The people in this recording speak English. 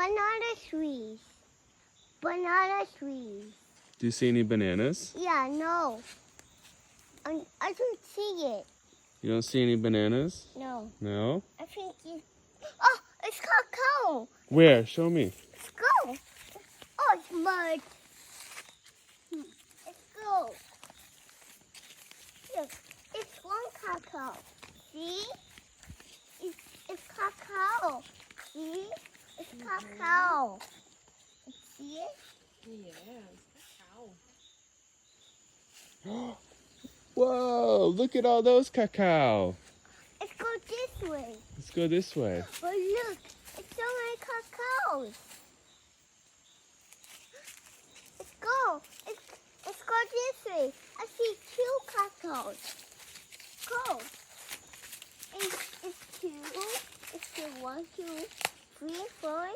banana trees. Banana trees. Do you see any bananas? Yeah, no. I don't see it. You don't see any bananas? No. No? I think it's... Oh, it's cacao. Where? Show me. Let's go. Oh, it's mud. Let's go. Look, it's one cacao. See? It's cacao. See? It's cacao. See it? Whoa, look at all those cacao. Let's go this way. Let's go this way. But look, it's so many cacaos. Let's go. Let's go this way. I see 2 cacaos. Go. It's 2. It's 2, 1, 2, 3, 4,